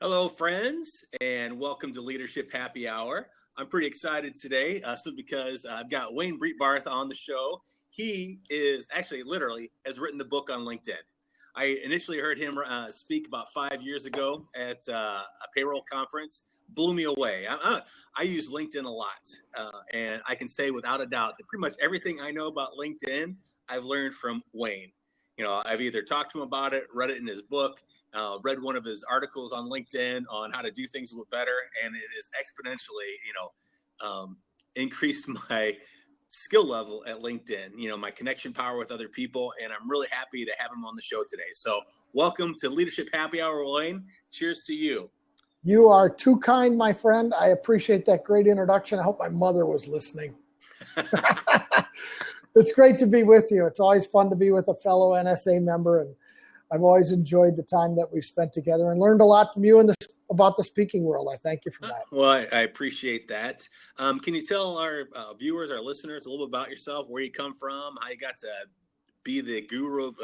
Hello, friends, and welcome to Leadership Happy Hour. I'm pretty excited today, simply because I've got Wayne Breitbarth on the show. He is actually literally has written the book on LinkedIn. I initially heard him speak about 5 years ago at a payroll conference. Blew me away. I use LinkedIn a lot, and I can say without a doubt that pretty much everything I know about LinkedIn, I've learned from Wayne. I've either talked to him about it, read it in his book, read one of his articles on LinkedIn on how to do things a little better, and it has exponentially, increased my skill level at LinkedIn, my connection power with other people, and I'm really happy to have him on the show today. So welcome to Leadership Happy Hour, Wayne. Cheers to you. You are too kind, my friend. I appreciate that great introduction. I hope my mother was listening. It's great to be with you. It's always fun to be with a fellow NSA member, and I've always enjoyed the time that we've spent together and learned a lot from you about the speaking world. I thank you for that. Well, I appreciate that. Can you tell our viewers, our listeners, a little bit about yourself, where you come from, how you got to be the guru of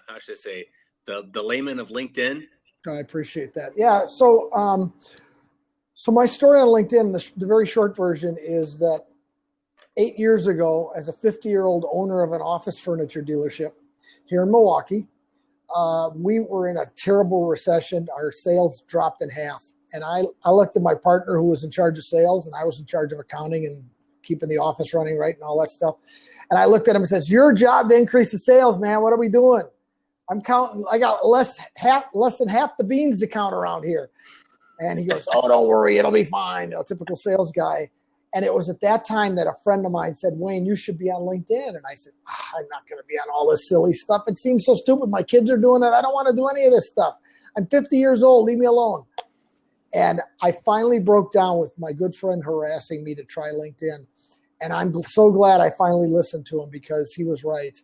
how should I say, the layman of LinkedIn? I appreciate that. Yeah. So my story on LinkedIn, the very short version is that 8 years ago, as a 50-year-old owner of an office furniture dealership here in Milwaukee, we were in a terrible recession. Our sales dropped in half. And I looked at my partner who was in charge of sales, and I was in charge of accounting and keeping the office running right and all that stuff. And I looked at him and said, "It's your job to increase the sales, man. What are we doing? I'm counting. I got less than half the beans to count around here." And he goes, "Oh, don't worry. It'll be fine." Typical sales guy. And it was at that time that a friend of mine said, "Wayne, you should be on LinkedIn." And I said, "I'm not going to be on all this silly stuff. It seems so stupid. My kids are doing it. I don't want to do any of this stuff. I'm 50 years old. Leave me alone." And I finally broke down with my good friend harassing me to try LinkedIn. And I'm so glad I finally listened to him, because he was right.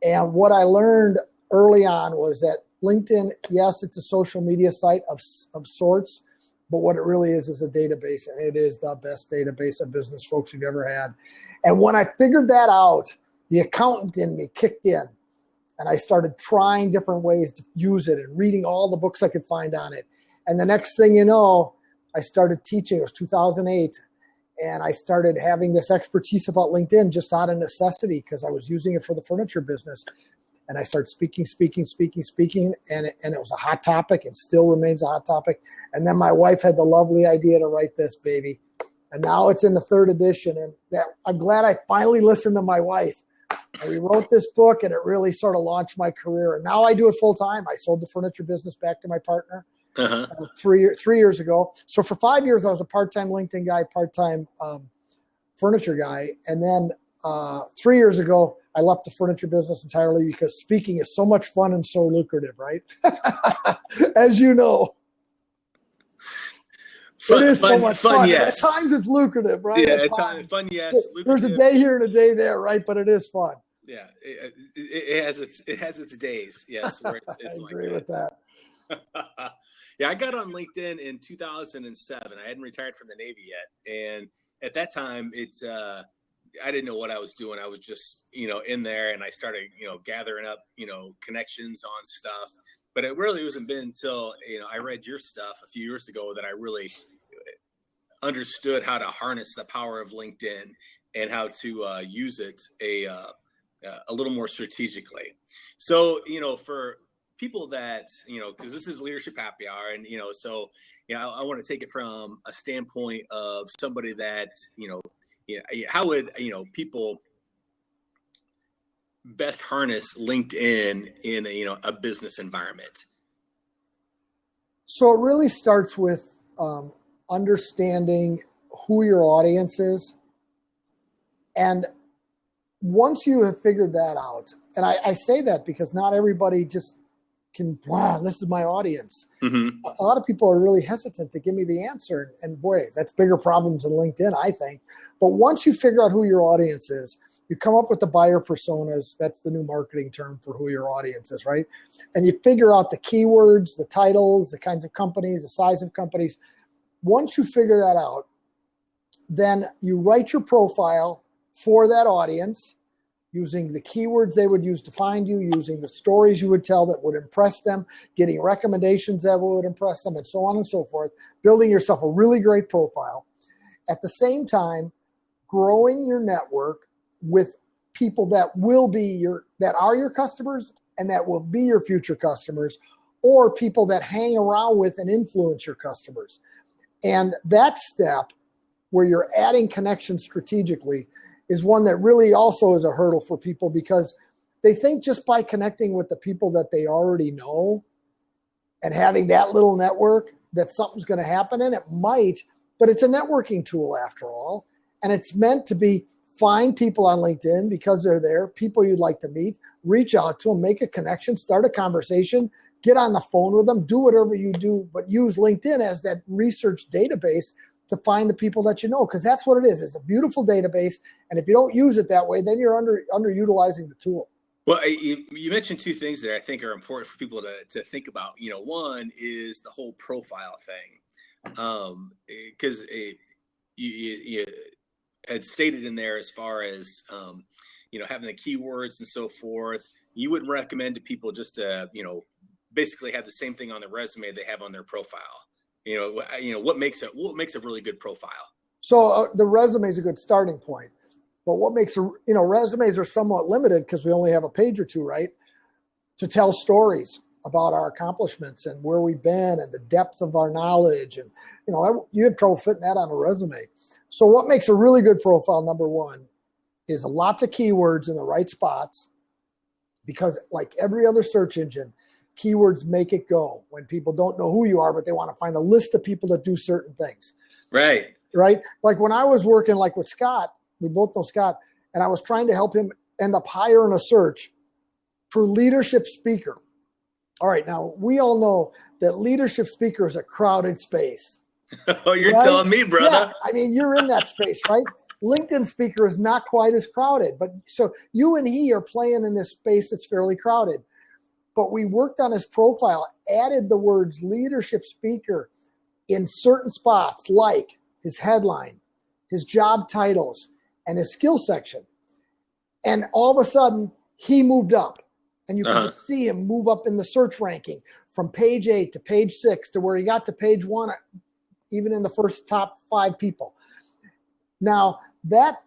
And what I learned early on was that LinkedIn, yes, it's a social media site of sorts, but what it really is a database, and it is the best database of business folks we've ever had. And when I figured that out, the accountant in me kicked in, and I started trying different ways to use it and reading all the books I could find on it. And the next thing you know, I started teaching. It was 2008, and I started having this expertise about LinkedIn just out of necessity, because I was using it for the furniture business. And I started speaking, and it was a hot topic, and still remains a hot topic. And then my wife had the lovely idea to write this baby. And now it's in the 3rd edition, and I'm glad I finally listened to my wife. And we wrote this book, and it really sort of launched my career. And now I do it full time. I sold the furniture business back to my partner 3 years ago. So for 5 years, I was a part-time LinkedIn guy, part-time furniture guy. And then 3 years ago, I left the furniture business entirely, because speaking is so much fun and so lucrative, right? As you know. It is so much fun. Yes. At times it's lucrative, right? Yeah, at times fun, yes. There's a day here and a day there, right? But it is fun. Yeah, it has its days, yes. Where it's I agree with that. Yeah, I got on LinkedIn in 2007. I hadn't retired from the Navy yet, and at that time, I didn't know what I was doing. I was just, in there, and I started, gathering up, connections on stuff. But it really wasn't been until, I read your stuff a few years ago that I really understood how to harness the power of LinkedIn and how to use it a little more strategically. So, for people that, because this is Leadership Happy Hour, and, I want to take it from a standpoint of somebody that, how would, people best harness LinkedIn in a business environment? So it really starts with understanding who your audience is. And once you have figured that out, and I say that because not everybody just can, wow, this is my audience. Mm-hmm. A lot of people are really hesitant to give me the answer. And boy, that's bigger problems than LinkedIn, I think. But once you figure out who your audience is, you come up with the buyer personas. That's the new marketing term for who your audience is, right? And you figure out the keywords, the titles, the kinds of companies, the size of companies. Once you figure that out, then you write your profile for that audience. using the keywords they would use to find you, using the stories you would tell that would impress them, getting recommendations that would impress them, and so on and so forth, building yourself a really great profile. At the same time, growing your network with people that are your customers and that will be your future customers, or people that hang around with and influence your customers. And that step where you're adding connections strategically is one that really also is a hurdle for people, because they think just by connecting with the people that they already know and having that little network that something's going to happen. And it might, but it's a networking tool after all. And it's meant to be find people on LinkedIn because they're there, people you'd like to meet, reach out to them, make a connection, start a conversation, get on the phone with them, do whatever you do, but use LinkedIn as that research database to find the people that you know, because that's what it is. It's a beautiful database, and if you don't use it that way, then you're underutilizing the tool. Well, you mentioned two things that I think are important for people to think about. One is the whole profile thing, because you had stated in there as far as having the keywords and so forth. You wouldn't recommend to people just to basically have the same thing on their resume they have on their profile. What makes a really good profile? So the resume is a good starting point, but what makes resumes are somewhat limited because we only have a page or two, right? To tell stories about our accomplishments and where we've been and the depth of our knowledge. And, you have trouble fitting that on a resume. So what makes a really good profile, number one, is lots of keywords in the right spots, because like every other search engine, keywords make it go when people don't know who you are, but they want to find a list of people that do certain things. Right. Like when I was working with Scott, we both know Scott, and I was trying to help him end up higher in a search for leadership speaker. All right. Now we all know that leadership speaker is a crowded space. Oh, you're telling me, brother. Yeah, you're in that space, right? LinkedIn speaker is not quite as crowded, but so you and he are playing in this space that's fairly crowded. But we worked on his profile, added the words leadership speaker in certain spots, like his headline, his job titles, and his skill section. And all of a sudden, he moved up. And you can just see him move up in the search ranking from page 8 to page 6 to where he got to page 1, even in the first top 5 people. Now, that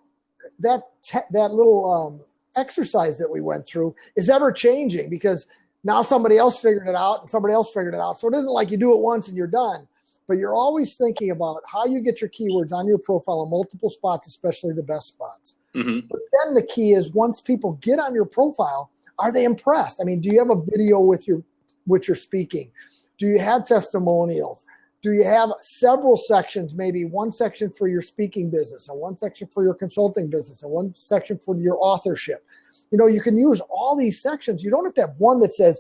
little exercise that we went through is ever changing, because now somebody else figured it out and somebody else figured it out. So it isn't like you do it once and you're done, but you're always thinking about how you get your keywords on your profile in multiple spots, especially the best spots. Mm-hmm. But then the key is, once people get on your profile, are they impressed? Do you have a video with your speaking? Do you have testimonials? Do you have several sections, maybe one section for your speaking business and one section for your consulting business and one section for your authorship? You can use all these sections. You don't have to have one that says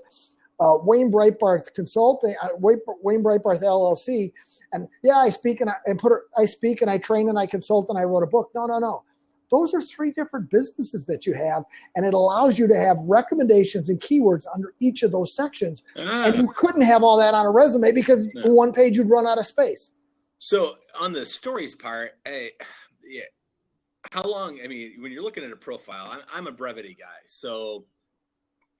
Wayne Breitbarth Consulting, Wayne Breitbarth LLC, and I speak and I speak and I train and I consult and I wrote a book. No. Those are 3 different businesses that you have, and it allows you to have recommendations and keywords under each of those sections. And you couldn't have all that on a resume, because in one page you'd run out of space. So on the stories part, how long, when you're looking at a profile, I'm a brevity guy. So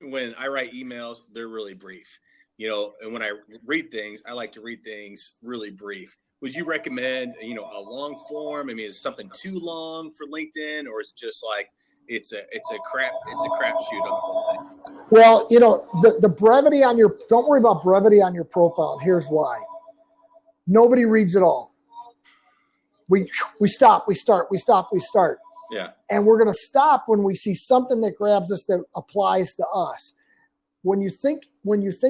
when I write emails, they're really brief, and when I read things, I like to read things really brief. Would you recommend, a long form? Is something too long for LinkedIn, or is it just like it's a crapshoot on the whole thing? Well, the brevity don't worry about brevity on your profile. And here's why. Nobody reads it all. We stop, we start. Yeah. And we're going to stop when we see something that grabs us that applies to us. When you think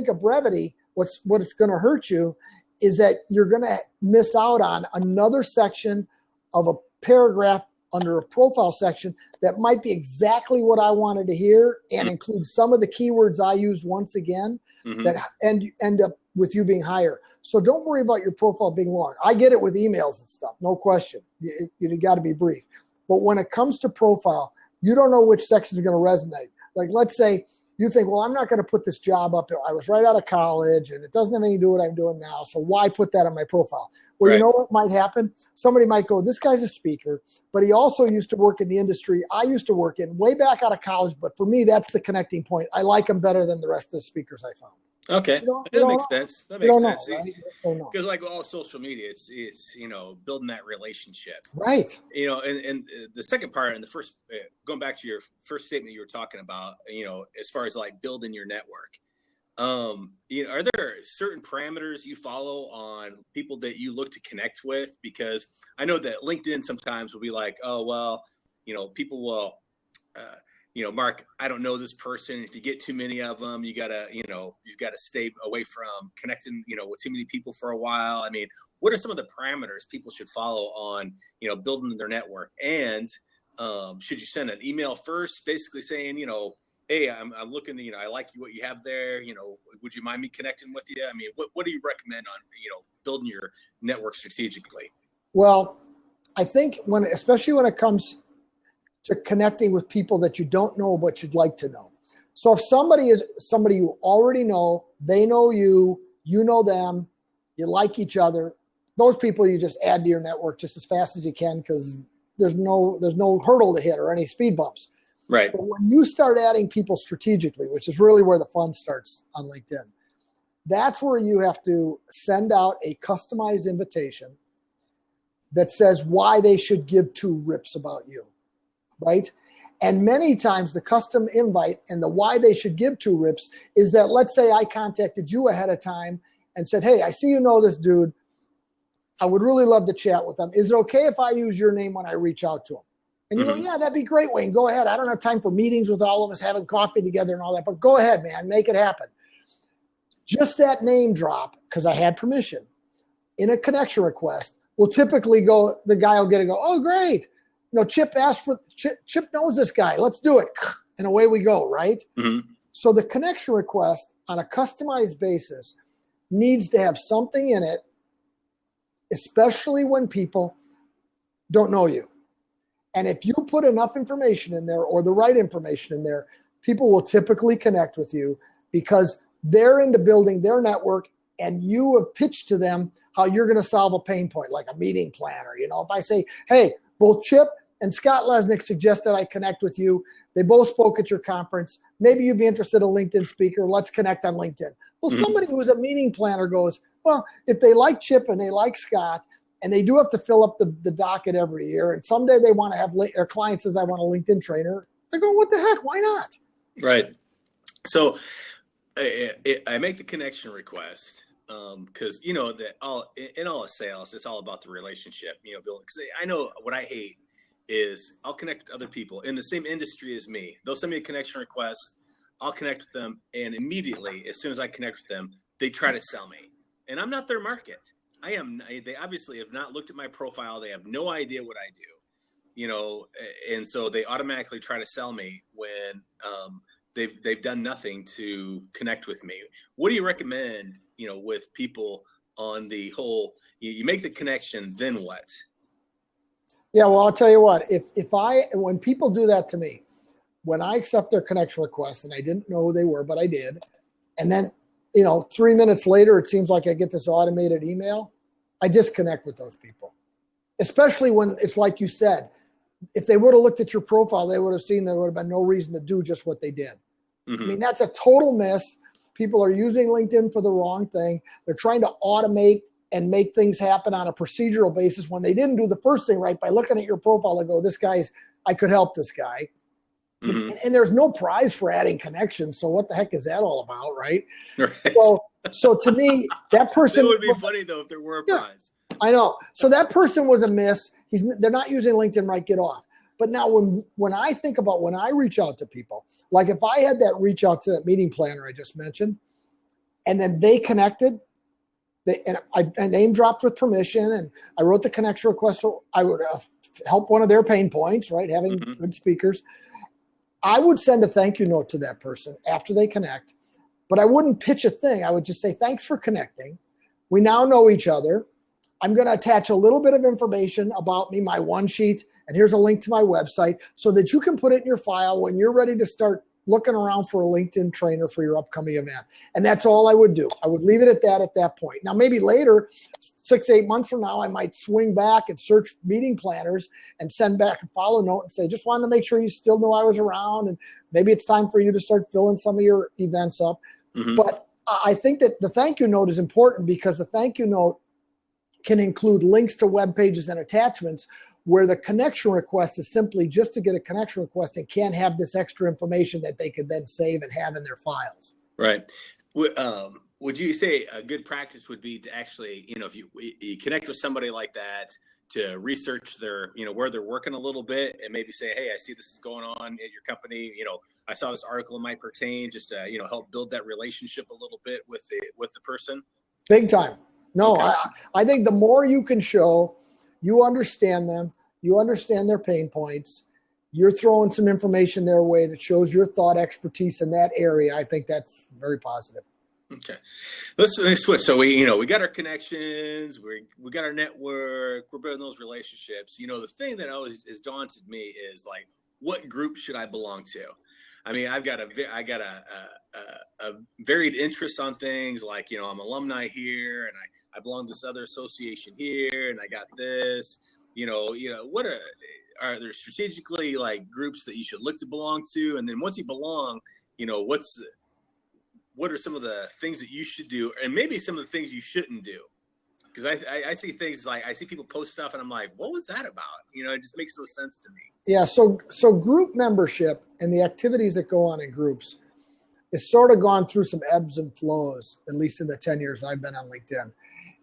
of brevity, what's going to hurt you is that you're going to miss out on another section of a paragraph under a profile section that might be exactly what I wanted to hear and include some of the keywords I used once again, that end up with you being higher. So don't worry about your profile being long. I get it with emails and stuff, no question. You got to be brief. But when it comes to profile, you don't know which section is going to resonate. Like, let's say you think, well, I'm not going to put this job up. I was right out of college and it doesn't have anything to do with what I'm doing now. So why put that on my profile? Well, Right. You know what might happen? Somebody might go, this guy's a speaker, but he also used to work in the industry I used to work in way back out of college. But for me, that's the connecting point. I like him better than the rest of the speakers I found. Okay. You That makes sense. That makes sense. Right? You just don't know. Because like all social media, it's building that relationship. Right. And the second part and the first, going back to your first statement you were talking about, as far as like building your network, are there certain parameters you follow on people that you look to connect with? Because I know that LinkedIn sometimes will be like, oh, well, people will, Mark, I don't know this person. If you get too many of them, you've got to stay away from connecting, with too many people for a while. I mean, what are some of the parameters people should follow on, building their network? And should you send an email first, basically saying, hey, I'm looking, I like what you have there. Would you mind me connecting with you? I mean, what do you recommend on, building your network strategically? Well, I think especially when it comes to connecting with people that you don't know but you'd like to know. So if somebody is somebody you already know, they know you, you know them, you like each other, those people you just add to your network just as fast as you can because there's no hurdle to hit or any speed bumps. Right. But when you start adding people strategically, which is really where the fun starts on LinkedIn, that's where you have to send out a customized invitation that says why they should give two rips about you. Right? And many times the custom invite and the why they should give two rips is that, let's say I contacted you ahead of time and said, hey, I see you know this dude. I would really love to chat with him. Is it okay if I use your name when I reach out to him? And you go, yeah, that'd be great, Wayne. Go ahead. I don't have time for meetings with all of us having coffee together and all that, but go ahead, man. Make it happen. Just that name drop, because I had permission, in a connection request will typically go, the guy will get it, go, oh, great. Chip asked for, Chip knows this guy. Let's do it. And away we go, right? Mm-hmm. So the connection request on a customized basis needs to have something in it, especially when people don't know you. And if you put enough information in there or the right information in there, people will typically connect with you because they're into building their network and you have pitched to them how you're going to solve a pain point, like a meeting planner. If I say, hey, both Chip and Scott Lesnick suggested I connect with you. They both spoke at your conference. Maybe you'd be interested in a LinkedIn speaker. Let's connect on LinkedIn. Well, somebody who's a meeting planner goes, well, if they like Chip and they like Scott, and they do have to fill up the docket every year, and someday they want to have their client says, I want a LinkedIn trainer. They're going, what the heck? Why not? Right. So I make the connection request because, that in all of sales, it's all about the relationship, building. Because I know what I hate is I'll connect with other people in the same industry as me. They'll send me a connection request. I'll connect with them. And immediately, as soon as I connect with them, they try to sell me. And I'm not their market. They obviously have not looked at my profile. They have no idea what I do, and so they automatically try to sell me when they've done nothing to connect with me. What do you recommend, with people on the whole, you make the connection, then what? Yeah, well, I'll tell you what, when people do that to me, when I accept their connection request and I didn't know who they were, but I did, and then 3 minutes later, it seems like I get this automated email. I disconnect with those people, especially when it's like you said, if they would have looked at your profile, they would have seen there would have been no reason to do just what they did. Mm-hmm. I mean, that's a total miss. People are using LinkedIn for the wrong thing. They're trying to automate and make things happen on a procedural basis when they didn't do the first thing right by looking at your profile and go, I could help this guy. Mm-hmm. And there's no prize for adding connections. So what the heck is that all about, right? So to me, that person... It would be funny, though, if there were a prize. I know. So that person was a miss. They're not using LinkedIn right, get off. But now when I think about when I reach out to people, like if I had that reach out to that meeting planner I just mentioned, and then they connected, I name dropped with permission, and I wrote the connection request so I would help one of their pain points, right, having good speakers. I would send a thank you note to that person after they connect, but I wouldn't pitch a thing. I would just say, thanks for connecting. We now know each other. I'm going to attach a little bit of information about me, my one sheet, and here's a link to my website so that you can put it in your file when you're ready to start looking around for a LinkedIn trainer for your upcoming event. And that's all I would do. I would leave it at that point. Now, maybe later, 6-8 months from now, I might swing back and search meeting planners and send back a follow note and say, just wanted to make sure you still know I was around. And maybe it's time for you to start filling some of your events up. Mm-hmm. But I think that the thank you note is important, because the thank you note can include links to web pages and attachments, where the connection request is simply just to get a connection request and can't have this extra information that they could then save and have in their files. Right. Would you say a good practice would be to actually, if you connect with somebody like that, to research their, where they're working a little bit, and maybe say, hey, I see this is going on at your company. I saw this article might pertain, just to, help build that relationship a little bit with the person? Big time. No, okay. I think the more you can show, you understand them, you understand their pain points, you're throwing some information their way that shows your thought expertise in that area. I think that's very positive. Okay, let's switch. So we got our connections, we got our network, we're building those relationships. The thing that always has daunted me is, like, what group should I belong to? I mean, I've got a varied interest on things, like, I'm alumni here, and I belong to this other association here, and I got this. What are there strategically, like, groups that you should look to belong to? And then once you belong, what are some of the things that you should do, and maybe some of the things you shouldn't do? Because I see things, like, I see people post stuff and I'm like, what was that about? It just makes no sense to me. Yeah. So group membership and the activities that go on in groups is sort of gone through some ebbs and flows, at least in the 10 years I've been on LinkedIn.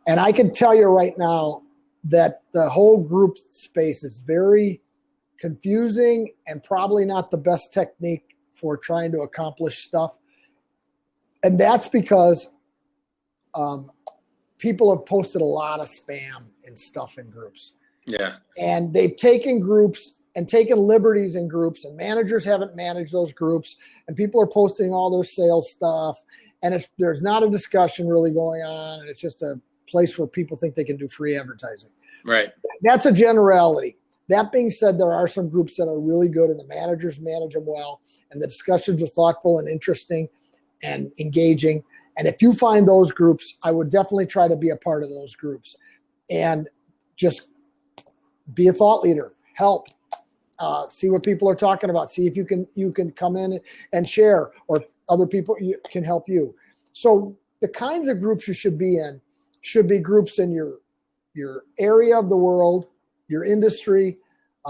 And I can tell you right now that the whole group space is very confusing and probably not the best technique for trying to accomplish stuff. And that's because people have posted a lot of spam and stuff in groups. Yeah. And they've taken groups and taken liberties in groups, and managers haven't managed those groups, and people are posting all their sales stuff, and there's not a discussion really going on, and it's just a place where people think they can do free advertising. Right. That's a generality. That being said, there are some groups that are really good, and the managers manage them well, and the discussions are thoughtful and interesting and engaging. And if you find those groups, I would definitely try to be a part of those groups and just be a thought leader. Help. See what people are talking about. See if you can come in and share, or other people can help you. So the kinds of groups you should be in should be groups in your area of the world, your industry,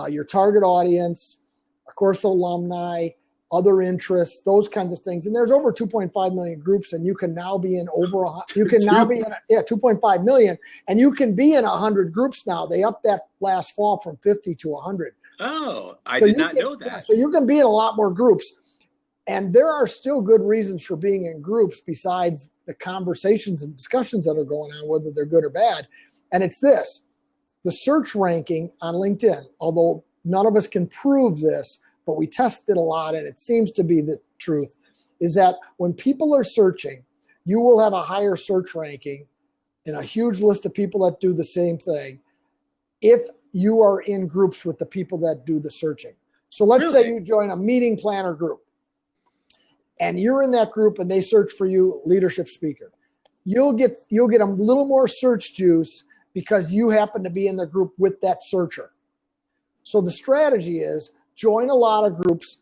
your target audience, of course, alumni, other interests, those kinds of things. And there's over 2.5 million groups, and you can now be in 2.5 million, and you can be in 100 groups now. They upped that last fall from 50 to 100. Oh, I did not know that. Yeah, so you can be in a lot more groups. And there are still good reasons for being in groups besides the conversations and discussions that are going on, whether they're good or bad. And it's this: the search ranking on LinkedIn, although none of us can prove this, but we tested a lot, and it seems to be the truth, is that when people are searching, you will have a higher search ranking in a huge list of people that do the same thing if you are in groups with the people that do the searting. So let's say you join a meeting planner group, and you're in that group, and they search for you, leadership speaker. You'll get a little more search juice because you happen to be in the group with that searcher. So the strategy is join a lot of groups.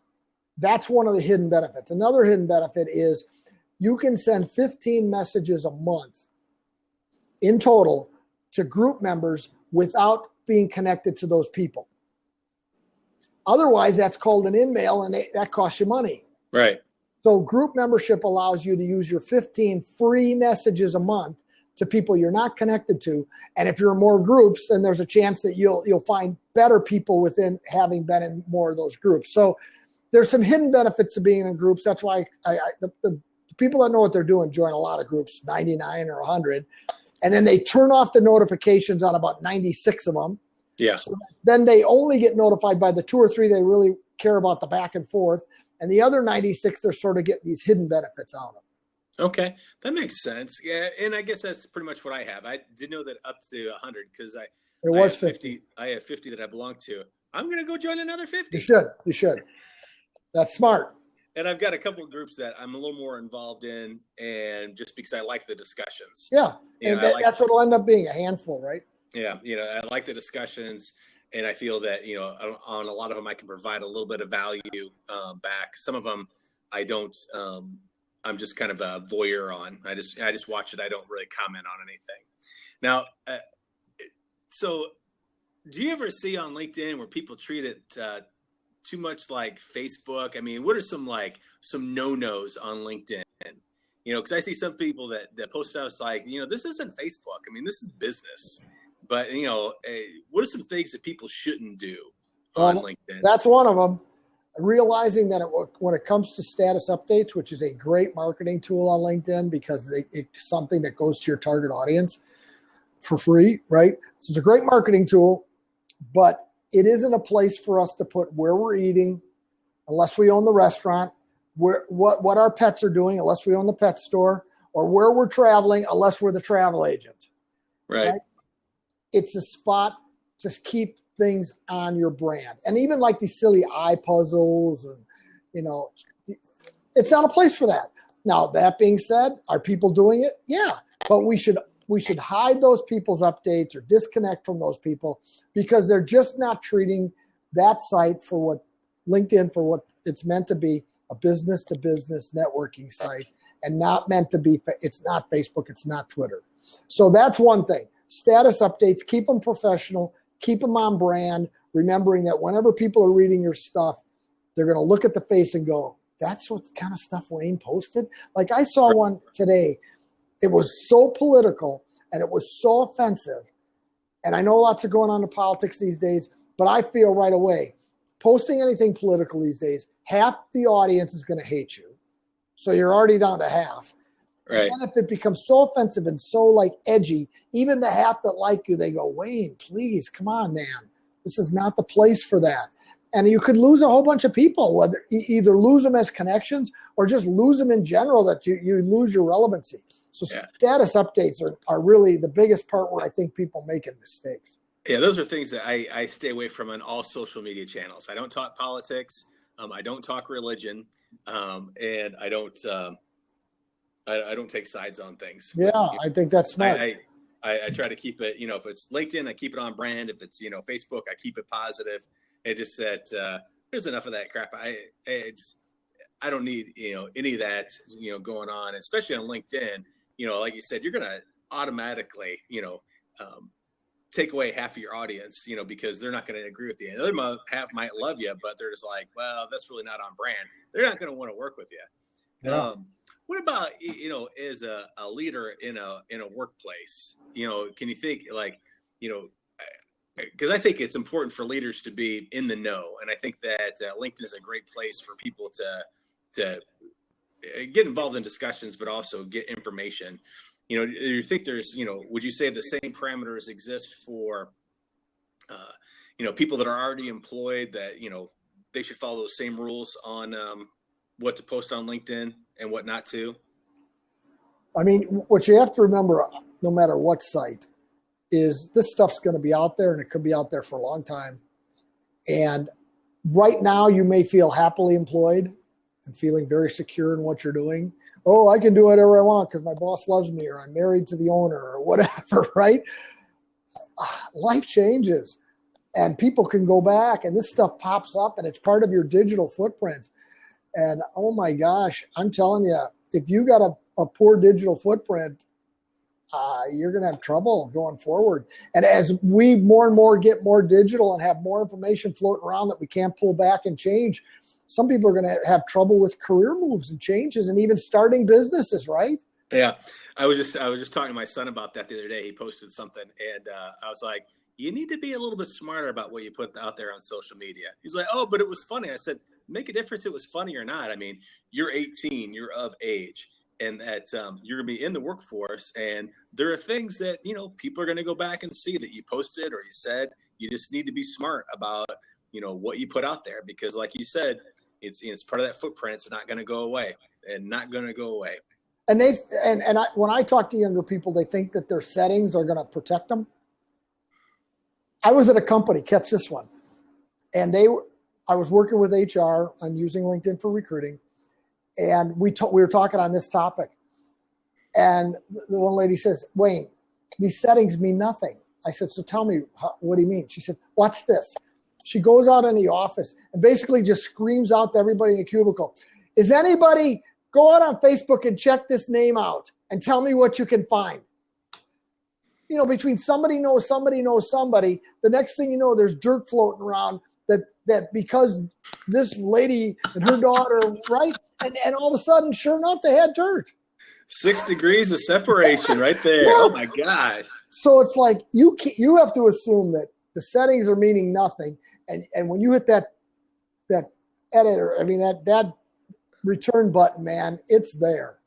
That's one of the hidden benefits. Another hidden benefit is you can send 15 messages a month in total to group members without being connected to those people. Otherwise, that's called an in-mail, and that costs you money. Right. So group membership allows you to use your 15 free messages a month to people you're not connected to. And if you're in more groups, then there's a chance that you'll find better people within having been in more of those groups. So there's some hidden benefits to being in groups. That's why the people that know what they're doing join a lot of groups, 99 or 100. And then they turn off the notifications on about 96 of them. Yeah. So then they only get notified by the 2 or 3 they really care about the back and forth. And the other 96, they're sort of getting these hidden benefits out of. Okay, that makes sense. Yeah, and I guess that's pretty much what I have. I didn't know that up to 100 because I have 50. I have 50 that I belong to. I'm going to go join another 50. You should. That's smart. and I've got a couple of groups that I'm a little more involved in, and just because I like the discussions. Yeah, You and know, that's what it'll end up being, a handful, right? Yeah, I like the discussions, and I feel that on a lot of them I can provide a little bit of value back. Some of them I don't. I'm just kind of a voyeur on. I just watch it. I don't really comment on anything. Now, so do you ever see on LinkedIn where people treat it too much like Facebook? I mean, what are some no-nos on LinkedIn? Because I see some people that post stuff like, this isn't Facebook. I mean, this is business. But, what are some things that people shouldn't do on LinkedIn? That's one of them. Realizing that when it comes to status updates, which is a great marketing tool on LinkedIn because it's something that goes to your target audience for free, right? So it's a great marketing tool, but it isn't a place for us to put where we're eating unless we own the restaurant, what our pets are doing unless we own the pet store, or where we're traveling unless we're the travel agent. Right? It's a spot to keep things on your brand. And even like these silly eye puzzles and, it's not a place for that. Now, that being said, are people doing it? Yeah, but we should hide those people's updates or disconnect from those people because they're just not treating that site for what LinkedIn, for what it's meant to be, a business to business networking site, and not meant to be, it's not Facebook, it's not Twitter. So that's one thing. Status updates, keep them professional, keep them on brand, remembering that whenever people are reading your stuff, they're going to look at the face and go, that's what kind of stuff Wayne posted. Like I saw one today. It was so political and it was so offensive. And I know lots are going on in politics these days, but I feel right away, posting anything political these days, half the audience is going to hate you. So you're already down to half. Right. And if it becomes so offensive and so edgy, even the half that like you, they go, Wayne, please, come on, man. This is not the place for that. And you could lose a whole bunch of people, whether either lose them as connections or just lose them in general, that you lose your relevancy. So status updates are really the biggest part where I think people making mistakes. Yeah, those are things that I stay away from on all social media channels. I don't talk politics. I don't talk religion. And I don't take sides on things. Yeah, I think that's smart. I try to keep it, if it's LinkedIn, I keep it on brand. If it's, Facebook, I keep it positive. It just that there's enough of that crap. I don't need, any of that, going on, especially on LinkedIn. Like you said, you're going to automatically, take away half of your audience, because they're not going to agree with you. The other half might love you, but they're just like, well, that's really not on brand. They're not going to want to work with you. Yeah. What about, as a leader in a workplace, can you think because I think it's important for leaders to be in the know. And I think that LinkedIn is a great place for people to get involved in discussions, but also get information. You think there's, would you say the same parameters exist for, people that are already employed that, they should follow those same rules on what to post on LinkedIn and what not to? I mean, what you have to remember, no matter what site, is this stuff's going to be out there and it could be out there for a long time. And right now you may feel happily employed and feeling very secure in what you're doing. Oh, I can do whatever I want because my boss loves me, or I'm married to the owner, or whatever, right? Life changes and people can go back and this stuff pops up and it's part of your digital footprint. And oh my gosh, I'm telling you, if you got a poor digital footprint, you're going to have trouble going forward. And as we more and more get more digital and have more information floating around that we can't pull back and change, some people are going to have trouble with career moves and changes and even starting businesses, right? Yeah. I was just talking to my son about that the other day. He posted something and I was like, you need to be a little bit smarter about what you put out there on social media. He's like, oh, but it was funny. I said, make a difference. It was funny or not. I mean, you're 18, you're of age, and that you're going to be in the workforce. And there are things that, people are going to go back and see that you posted or you said. You just need to be smart about, what you put out there, because like you said, it's part of that footprint. It's not going to go away and not going to go away. And when I talk to younger people, they think that their settings are going to protect them. I was at a company, catch this one, and I was working with HR. I'm using LinkedIn for recruiting, And we were talking on this topic. And the one lady says, Wayne, these settings mean nothing. I said, so tell me, what do you mean? She said, watch this. She goes out in the office and basically just screams out to everybody in the cubicle, is anybody, go out on Facebook and check this name out and tell me what you can find. You know, between somebody knows somebody, the next thing you know, there's dirt floating around that because this lady and her daughter, right? And all of a sudden, sure enough, they had dirt. 6 degrees of separation right there. Yeah. Oh my gosh. So it's like you have to assume that the settings are meaning nothing. And when you hit that editor, I mean that return button, man, it's there.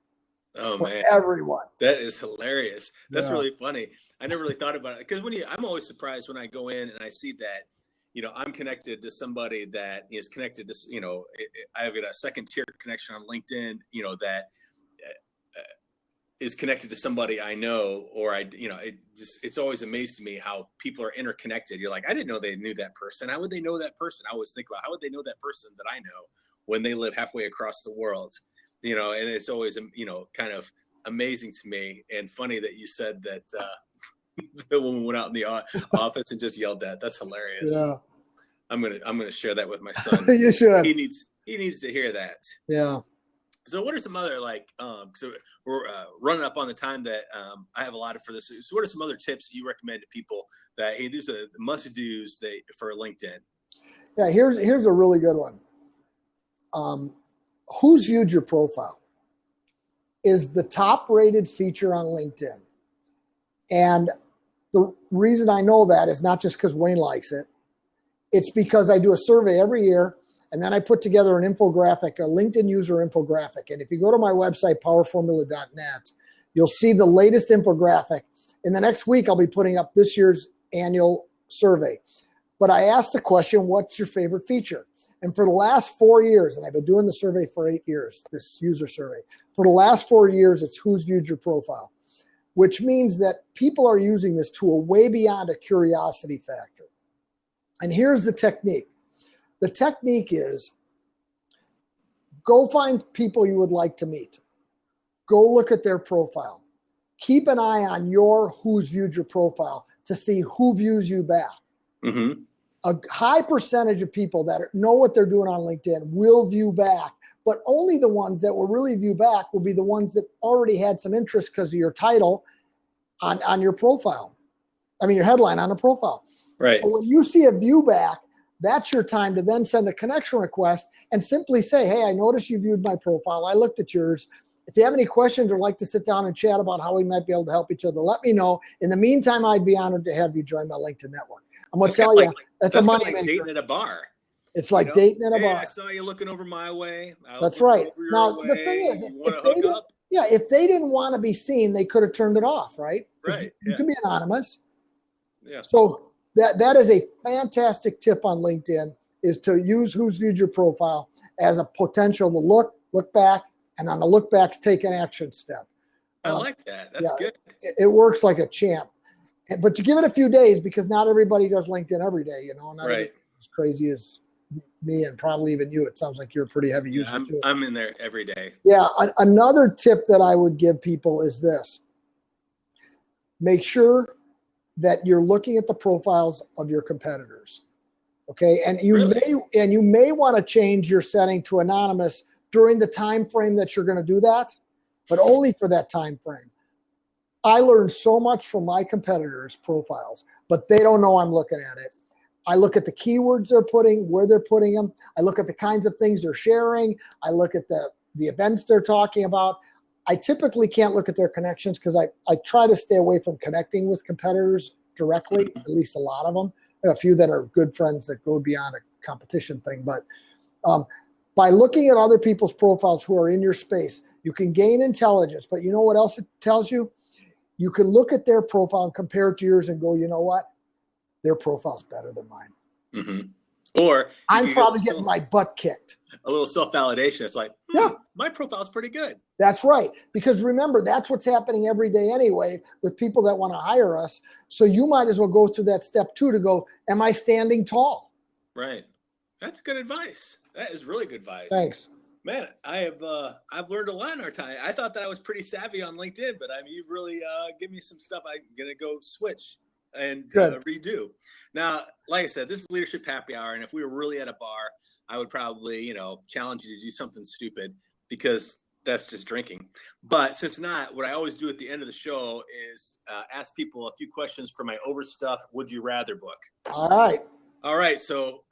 Oh for man, everyone. That is hilarious. That's really funny. I never really thought about it because I'm always surprised when I go in and I see that, you know, I'm connected to somebody that is connected to, you know, I've got a second tier connection on LinkedIn, you know, that is connected to somebody I know, or it's always amazed me how people are interconnected. You're like, I didn't know they knew that person. How would they know that person? I always think about how would they know that person that I know when they live halfway across the world, you know, and it's always, you know, kind of amazing to me and funny that you said that the woman went out in the office and just yelled that. That's hilarious. Yeah. I'm going to share that with my son. You should. He needs to hear that. Yeah. So what are some other so we're running up on the time that I have allotted for this. So what are some other tips you recommend to people that, hey, these are must-dos for LinkedIn? Yeah, here's a really good one. Who's viewed your profile is the top-rated feature on LinkedIn. And the reason I know that is not just because Wayne likes it. It's because I do a survey every year. And then I put together an infographic, a LinkedIn user infographic. And if you go to my website, powerformula.net, you'll see the latest infographic. In the next week, I'll be putting up this year's annual survey. But I asked the question, what's your favorite feature? And for the last 4 years, and I've been doing the survey for 8 years, this user survey, for the last 4 years, it's who's viewed your profile, which means that people are using this tool way beyond a curiosity factor. And here's the technique. The technique is go find people you would like to meet. Go look at their profile. Keep an eye on who's viewed your profile to see who views you back. Mm-hmm. A high percentage of people that know what they're doing on LinkedIn will view back, but only the ones that will really view back will be the ones that already had some interest because of your title on your profile. I mean, your headline on a profile. Right. So when you see a view back, that's your time to then send a connection request and simply say, hey, I noticed you viewed my profile. I looked at yours. If you have any questions or like to sit down and chat about how we might be able to help each other, let me know. In the meantime, I'd be honored to have you join my LinkedIn network. I'm going to tell you, that's a money maker. Dating at a bar. It's like dating at a bar. I saw you looking over my way. That's right. Now, the thing is, if they didn't want to be seen, they could have turned it off, right? Right. You can be anonymous. Yeah. So that is a fantastic tip on LinkedIn, is to use who's viewed your profile as a potential to look back, and on the look back, take an action step. I like that. That's good. It works like a champ. But you give it a few days because not everybody does LinkedIn every day, you know. Not as crazy as me and probably even you. It sounds like you're a pretty heavy user too. I'm in there every day. Yeah. Another tip that I would give people is this. Make sure that you're looking at the profiles of your competitors. Okay. And you may want to change your setting to anonymous during the time frame that you're going to do that, but only for that time frame. I learned so much from my competitors' profiles, but they don't know I'm looking at it. I look at the keywords they're putting, where they're putting them. I look at the kinds of things they're sharing. I look at the events they're talking about. I typically can't look at their connections because I try to stay away from connecting with competitors directly, at least a lot of them. I have a few that are good friends that go beyond a competition thing. But by looking at other people's profiles who are in your space, you can gain intelligence. But you know what else it tells you? You can look at their profile and compare it to yours and go, you know what? Their profile's better than mine. Mm-hmm. Or I'm probably getting my butt kicked. A little self-validation. It's like, my profile's pretty good. That's right. Because remember, that's what's happening every day anyway with people that want to hire us. So you might as well go through that step 2 to go, am I standing tall? Right. That's good advice. That is really good advice. Thanks. Man, I've learned a lot in our time. I thought that I was pretty savvy on LinkedIn, but I mean, you've really given me some stuff I'm gonna go switch and redo. Now, like I said, this is Leadership Happy Hour, and if we were really at a bar, I would probably, challenge you to do something stupid because that's just drinking. But since not, what I always do at the end of the show is ask people a few questions for my Overstuff Would You Rather book. All right. So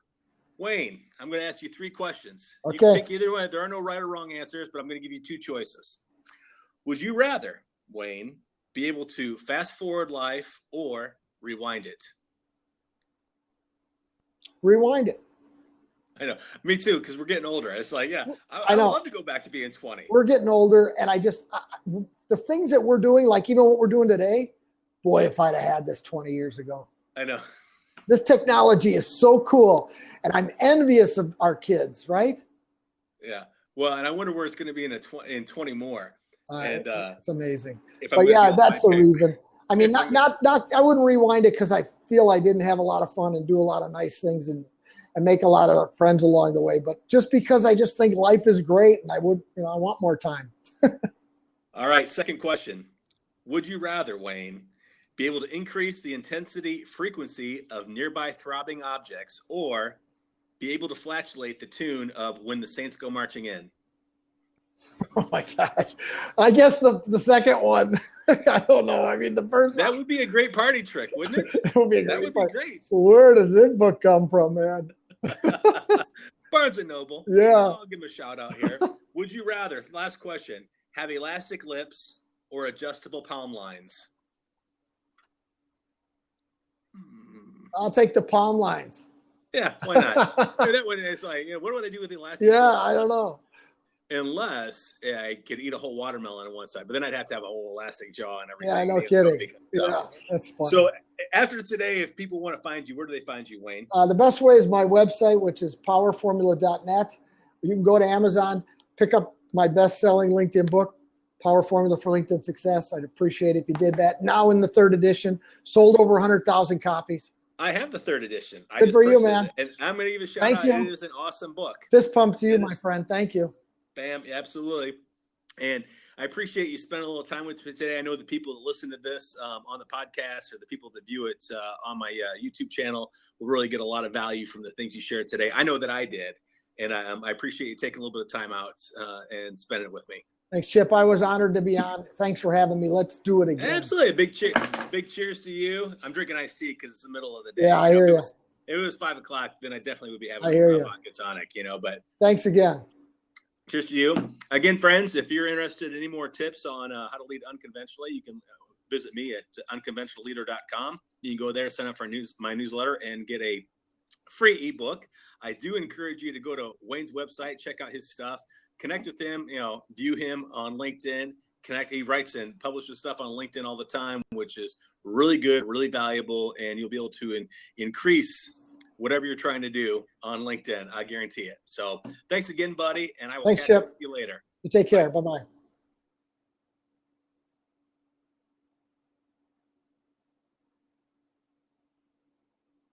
Wayne, I'm going to ask you 3 questions. Okay. You can pick either one. There are no right or wrong answers, but I'm going to give you 2 choices. Would you rather, Wayne, be able to fast forward life or rewind it? Rewind it. I know. Me too, because we're getting older. It's like, yeah, I know. I'd love to go back to being 20. We're getting older, and the things that we're doing, like even what we're doing today, boy, if I'd have had this 20 years ago. I know. This technology is so cool, and I'm envious of our kids, right? Yeah. Well, and I wonder where it's going to be in 20 more. And it's amazing. But yeah, that's the reason. I mean, not I wouldn't rewind it because I feel I didn't have a lot of fun and do a lot of nice things and make a lot of friends along the way. But just because I just think life is great and I want more time. All right. Second question. Would you rather, Wayne, be able to increase the intensity frequency of nearby throbbing objects or be able to flatulate the tune of When the Saints Go Marching In? Oh my gosh. I guess the second one. I don't know. I mean, the first that would be a great party trick, wouldn't it? It would be that would be great. Where does this book come from, man? Barnes and Noble. Yeah. I'll give him a shout out here. Would you rather, last question, have elastic lips or adjustable palm lines? I'll take the palm lines. Yeah, why not? That one is like, what do I do with the elastic lips? I don't know. Unless I could eat a whole watermelon on one side, but then I'd have to have a whole elastic jaw and everything. Yeah, no kidding. Yeah, that's fun. So after today, if people want to find you, where do they find you, Wayne? The best way is my website, which is powerformula.net. You can go to Amazon, pick up my best-selling LinkedIn book, Power Formula for LinkedIn Success. I'd appreciate it if you did that. Now in the 3rd edition, sold over 100,000 copies. I have the 3rd edition. Good for you, man. And I'm going to give a shout out. It is an awesome book. Fist pump to you, my friend. Thank you. Bam, absolutely. And I appreciate you spending a little time with me today. I know the people that listen to this on the podcast or the people that view it on my YouTube channel will really get a lot of value from the things you shared today. I know that I did. And I appreciate you taking a little bit of time out and spending it with me. Thanks, Chip. I was honored to be on. Thanks for having me. Let's do it again. Absolutely. Big cheers to you. I'm drinking iced tea because it's the middle of the day. Yeah, I hear you. If it was 5 o'clock, then I definitely would be having a vodka tonic, but thanks again. Cheers to you. Again, friends, if you're interested in any more tips on how to lead unconventionally, you can visit me at unconventionalleader.com. You can go there, sign up for my newsletter, and get a free ebook. I do encourage you to go to Wayne's website, check out his stuff, connect with him, view him on LinkedIn, he writes and publishes stuff on LinkedIn all the time, which is really good, really valuable, and you'll be able to increase whatever you're trying to do on LinkedIn. I guarantee it. So thanks again, buddy. And I will catch up with you later. You take care. Bye-bye.